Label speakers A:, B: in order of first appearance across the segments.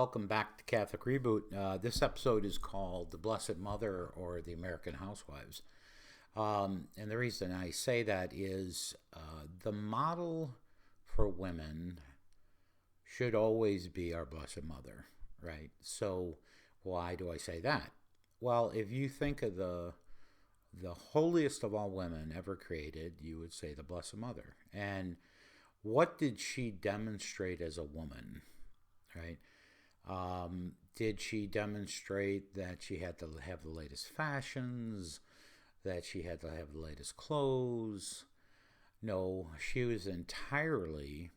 A: welcome back to Catholic Reboot. This episode is called The Blessed Mother or the American Housewives. And the reason I say that is the model for women should always be our Blessed Mother, right? So why do I say that? Well, if you think of the holiest of all women ever created, you would say the Blessed Mother. And what did she demonstrate as a woman, right? Did she demonstrate that she had to have the latest fashions, that she had to have the latest clothes? No, she was entirely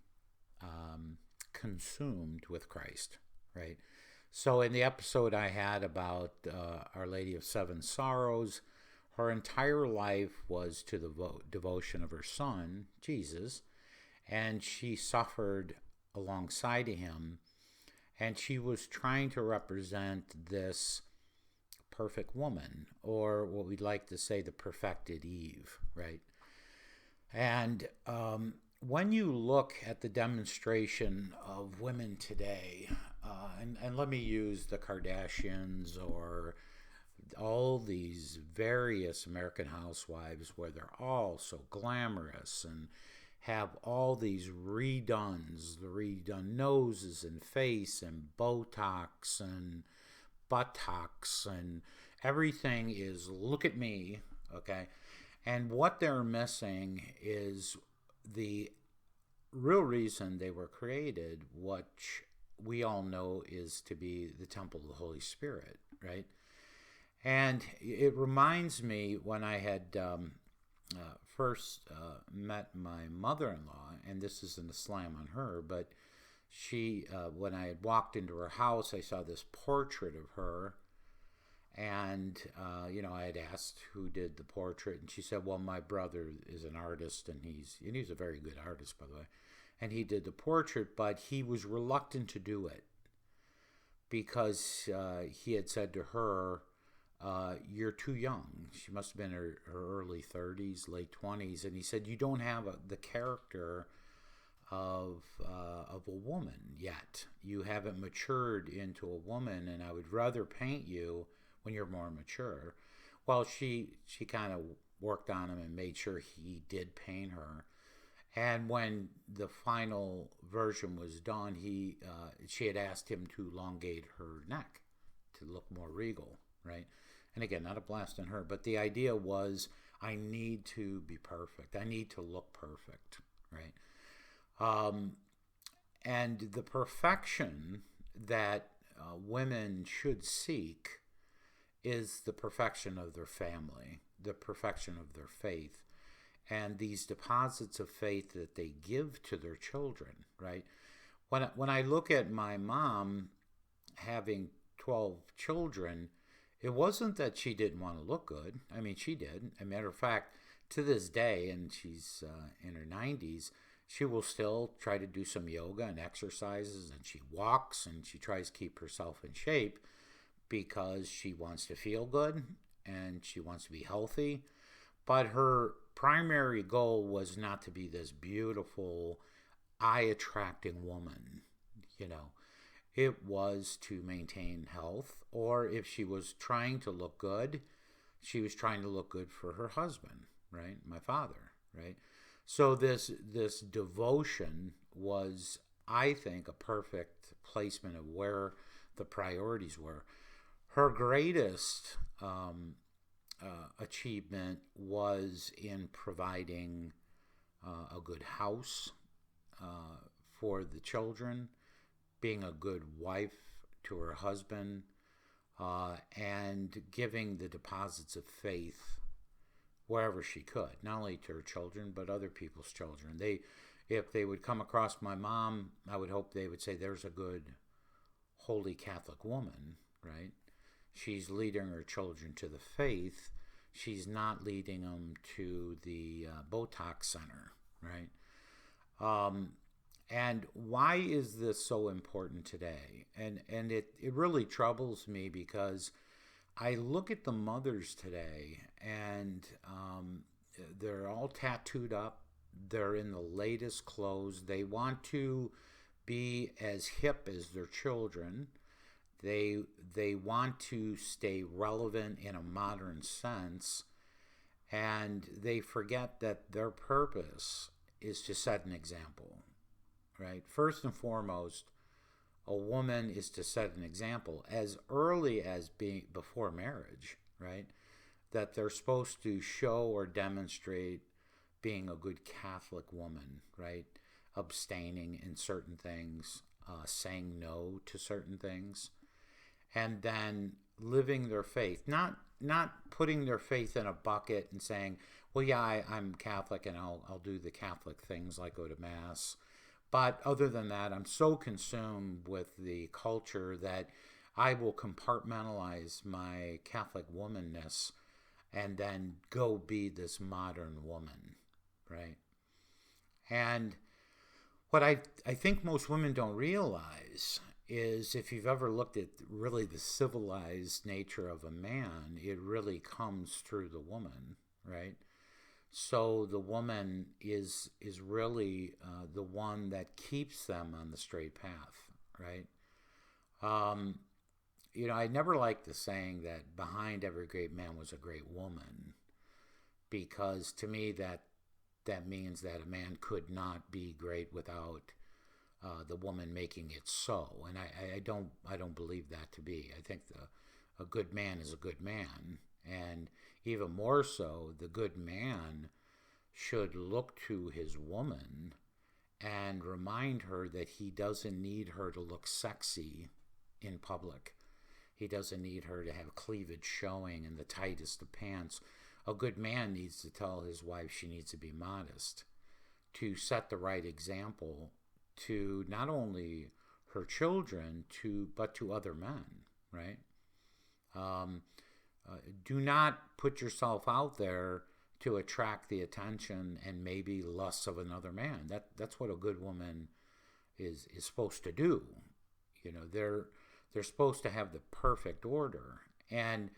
A: consumed with Christ, right? So in the episode I had about Our Lady of Seven Sorrows, her entire life was to the devotion of her son, Jesus, and she suffered alongside of him. And she was trying to represent this perfect woman, or what we'd like to say, the perfected Eve, right? And when you look at the demonstration of women today, and let me use the Kardashians or all these various American housewives where they're all so glamorous and have all these redones, the redone noses and face and Botox and buttocks and everything is look at me, okay? And what they're missing is the real reason they were created, which we all know is to be the temple of the Holy Spirit, right? And it reminds me when I had first met my mother-in-law, and this isn't a slam on her, but she, when I had walked into her house, I saw this portrait of her, and I had asked who did the portrait, and she said, "Well, my brother is an artist, and he's a very good artist, by the way, and he did the portrait, but he was reluctant to do it because he had said to her." You're too young. She must have been in her early 30s, late 20s. And he said, you don't have the character of a woman yet. You haven't matured into a woman, and I would rather paint you when you're more mature. Well, she kind of worked on him and made sure he did paint her. And when the final version was done, she had asked him to elongate her neck to look more regal, right? And again, not a blast on her, but the idea was I need to be perfect. I need to look perfect, right? And the perfection that women should seek is the perfection of their family, the perfection of their faith, and these deposits of faith that they give to their children, right? When I look at my mom having 12 children, it wasn't that she didn't want to look good. I mean, she did. As a matter of fact, to this day, and she's in her 90s, she will still try to do some yoga and exercises, and she walks, and she tries to keep herself in shape because she wants to feel good, and she wants to be healthy. But her primary goal was not to be this beautiful, eye-attracting woman, It was to maintain health, or if she was trying to look good, she was trying to look good for her husband, right? My father, right? So this devotion was, I think, a perfect placement of where the priorities were. Her greatest achievement was in providing a good house for the children, being a good wife to her husband, and giving the deposits of faith wherever she could, not only to her children, but other people's children. If they would come across my mom, I would hope they would say, there's a good, holy Catholic woman, right? She's leading her children to the faith. She's not leading them to the Botox center, right? And why is this so important today? And it really troubles me because I look at the mothers today, and they're all tattooed up. They're in the latest clothes. They want to be as hip as their children. They want to stay relevant in a modern sense, and they forget that their purpose is to set an example, right? First and foremost, a woman is to set an example as early as being before marriage, right? That they're supposed to show or demonstrate being a good Catholic woman, right? Abstaining in certain things, saying no to certain things, and then living their faith, not putting their faith in a bucket and saying, well, yeah, I'm Catholic and I'll do the Catholic things like go to Mass. But other than that, I'm so consumed with the culture that I will compartmentalize my Catholic womanness and then go be this modern woman, right? And what I think most women don't realize is if you've ever looked at really the civilized nature of a man, it really comes through the woman, right? So the woman is really the one that keeps them on the straight path, right? Um, I never liked the saying that behind every great man was a great woman, because to me that means that a man could not be great without the woman making it so, and I don't believe that to be. I think a good man is a good man, and even more so, the good man should look to his woman and remind her that he doesn't need her to look sexy in public. He doesn't need her to have cleavage showing in the tightest of pants. A good man needs to tell his wife she needs to be modest, to set the right example to not only her children, but to other men, right? Um, do not put yourself out there to attract the attention and maybe lust of another man. That's what a good woman is supposed to do. They're supposed to have the perfect order. And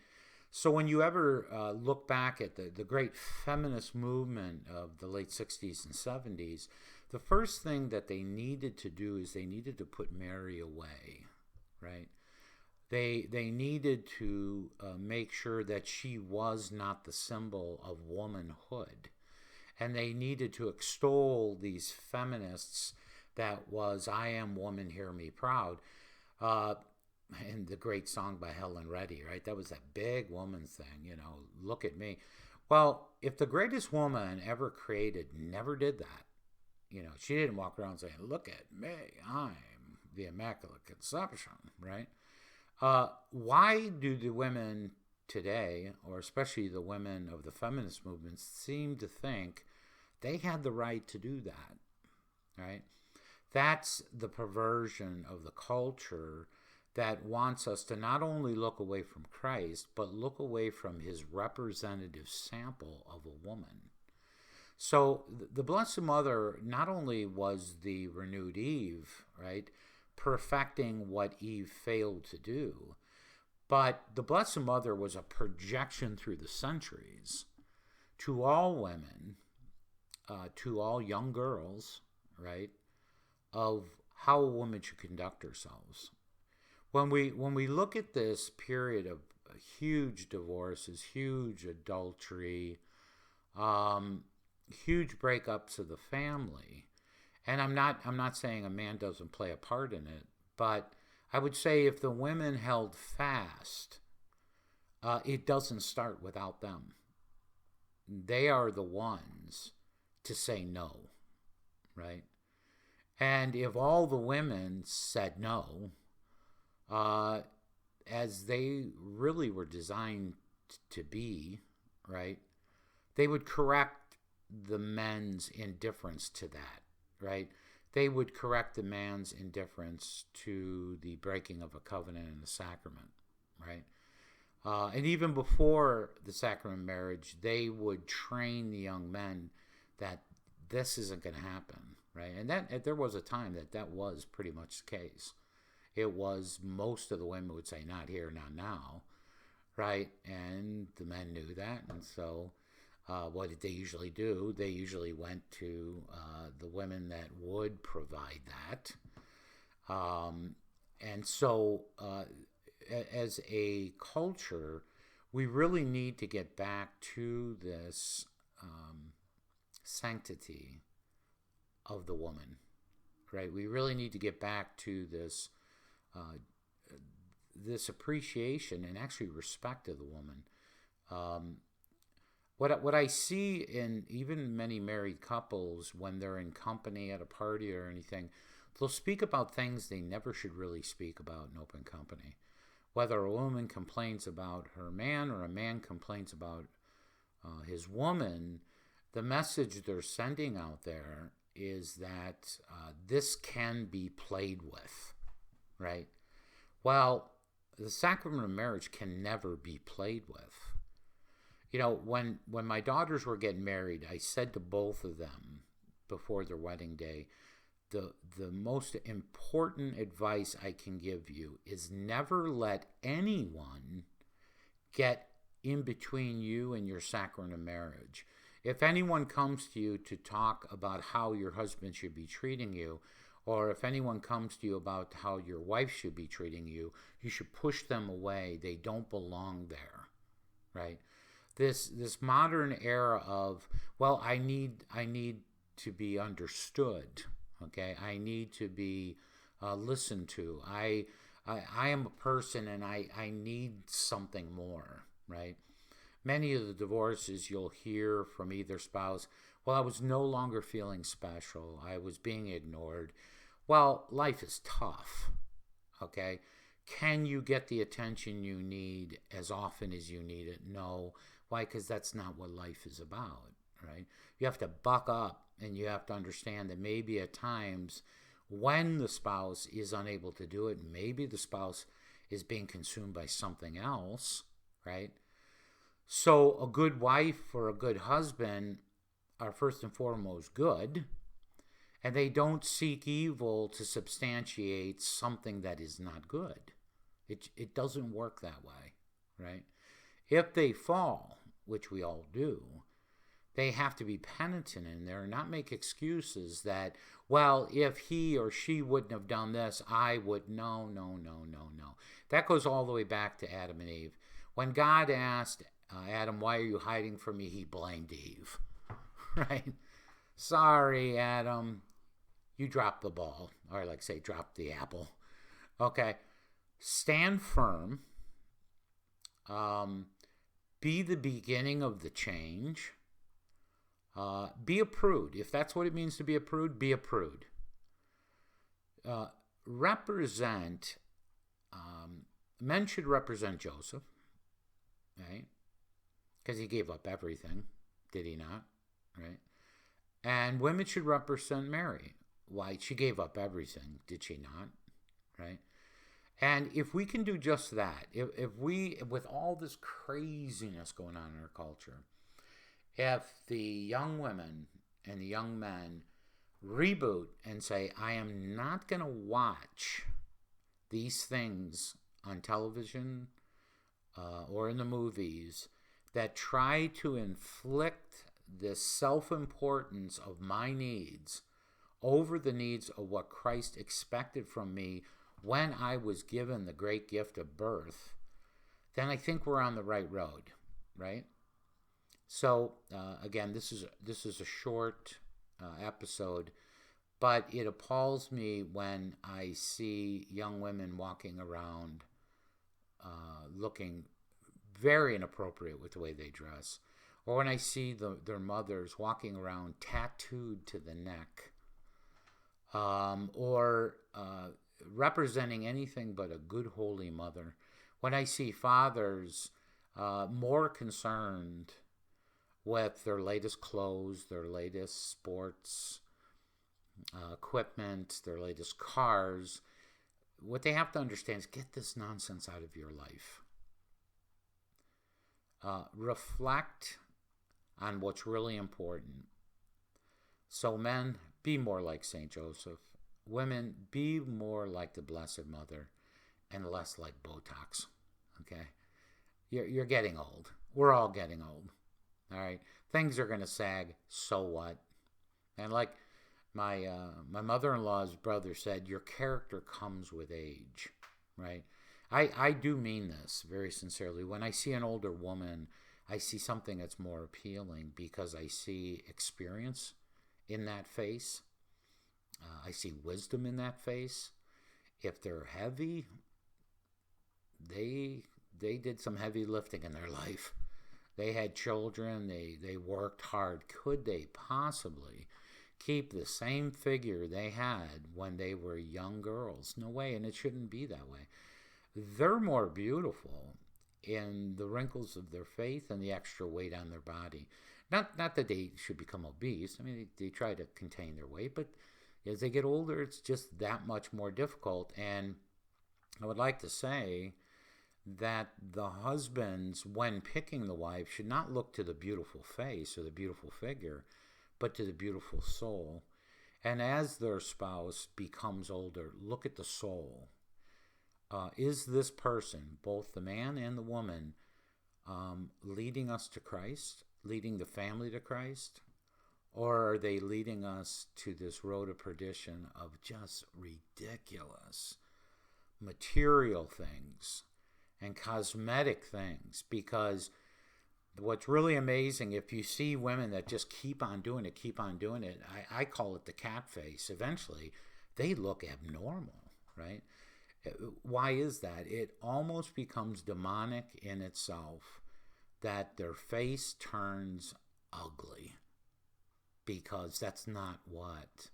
A: so when you ever look back at the great feminist movement of the late 60s and 70s, the first thing that they needed to do is they needed to put Mary away, right? They needed to make sure that she was not the symbol of womanhood. And they needed to extol these feminists that was, I am woman, hear me proud. And the great song by Helen Reddy, right? That was that big woman thing, look at me. Well, if the greatest woman ever created never did that, she didn't walk around saying, look at me, I'm the Immaculate Conception, right? Why do the women today, or especially the women of the feminist movement, seem to think they had the right to do that, right? That's the perversion of the culture that wants us to not only look away from Christ, but look away from his representative sample of a woman. So the Blessed Mother not only was the renewed Eve, right, perfecting what Eve failed to do, but the Blessed Mother was a projection through the centuries to all women, to all young girls, right, of how a woman should conduct herself. When we look at this period of huge divorces, huge adultery, huge breakups of the family, and I'm not saying a man doesn't play a part in it, but I would say if the women held fast, it doesn't start without them. They are the ones to say no, right? And if all the women said no, as they really were designed to be, right, they would correct the men's indifference to that, right? They would correct the man's indifference to the breaking of a covenant and a sacrament, right? And even before the sacrament of marriage, they would train the young men that this isn't going to happen, right? And that there was a time that was pretty much the case. It was most of the women would say, not here, not now, right? And the men knew that, and so what did they usually do? They usually went to the women that would provide that, Um, and so, as a culture, we really need to get back to this sanctity of the woman, right? We really need to get back to uh, this appreciation and actually respect of the woman. Um, what I see in even many married couples when they're in company at a party or anything, they'll speak about things they never should really speak about in open company. Whether a woman complains about her man or a man complains about his woman, the message they're sending out there is that this can be played with, right? Well, the sacrament of marriage can never be played with. You know, when my daughters were getting married, I said to both of them before their wedding day, the most important advice I can give you is never let anyone get in between you and your sacrament of marriage. If anyone comes to you to talk about how your husband should be treating you, or if anyone comes to you about how your wife should be treating you, you should push them away. They don't belong there, right? This modern era of, well, I need to be understood. Okay, I need to be listened to. I am a person, and I need something more, right? Many of the divorces you'll hear from either spouse, well, I was no longer feeling special. I was being ignored. Well, life is tough, okay? Can you get the attention you need as often as you need it? No. Why? Because that's not what life is about, right? You have to buck up, and you have to understand that maybe at times when the spouse is unable to do it, maybe the spouse is being consumed by something else, right? So a good wife or a good husband are first and foremost good, and they don't seek evil to substantiate something that is not good. It doesn't work that way, right? If they fall, which we all do, they have to be penitent in there and not make excuses that, well, if he or she wouldn't have done this, I would. No, no, no, no, no. That goes all the way back to Adam and Eve. When God asked Adam, why are you hiding from me? He blamed Eve, right? Sorry, Adam, you dropped the ball. Or like say, dropped the apple. Okay. Stand firm. Be the beginning of the change. Be a prude. If that's what it means to be a prude, be a prude. Represent, men should represent Joseph, right? Because he gave up everything, did he not? Right? And women should represent Mary. Why? She gave up everything, did she not? Right? And if we can do just that, if we, with all this craziness going on in our culture, if the young women and the young men reboot and say, I am not going to watch these things on television or in the movies that try to inflict this self-importance of my needs over the needs of what Christ expected from me when I was given the great gift of birth, then I think we're on the right road, right? So again, this is a short episode, but it appalls me when I see young women walking around looking very inappropriate with the way they dress, or when I see their mothers walking around tattooed to the neck, or representing anything but a good holy mother. When I see fathers more concerned with their latest clothes, their latest sports equipment, their latest cars, what they have to understand is get this nonsense out of your life. Reflect on what's really important. So men, be more like St. Joseph. Women, be more like the Blessed Mother and less like Botox, okay? You're getting old. We're all getting old, all right? Things are going to sag, so what? And like My mother-in-law's brother said, your character comes with age, right? I do mean this very sincerely. When I see an older woman, I see something that's more appealing because I see experience in that face. I see wisdom in that face. If they're heavy, they did some heavy lifting in their life. They had children. They worked hard. Could they possibly keep the same figure they had when they were young girls? No way, and it shouldn't be that way. They're more beautiful in the wrinkles of their faith and the extra weight on their body. Not that they should become obese. I mean, they try to contain their weight, but as they get older, it's just that much more difficult. And I would like to say that the husbands, when picking the wife, should not look to the beautiful face or the beautiful figure, but to the beautiful soul. And as their spouse becomes older, look at the soul. Is this person, both the man and the woman, leading us to Christ, leading the family to Christ? Or are they leading us to this road of perdition of just ridiculous material things and cosmetic things? Because what's really amazing, if you see women that just keep on doing it, I call it the cat face. Eventually, they look abnormal, right? Why is that? It almost becomes demonic in itself that their face turns ugly, because that's not what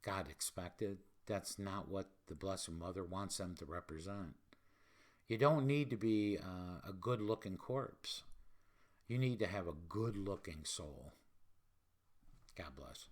A: God expected. That's not what the Blessed Mother wants them to represent. You don't need to be a good-looking corpse. You need to have a good-looking soul. God bless.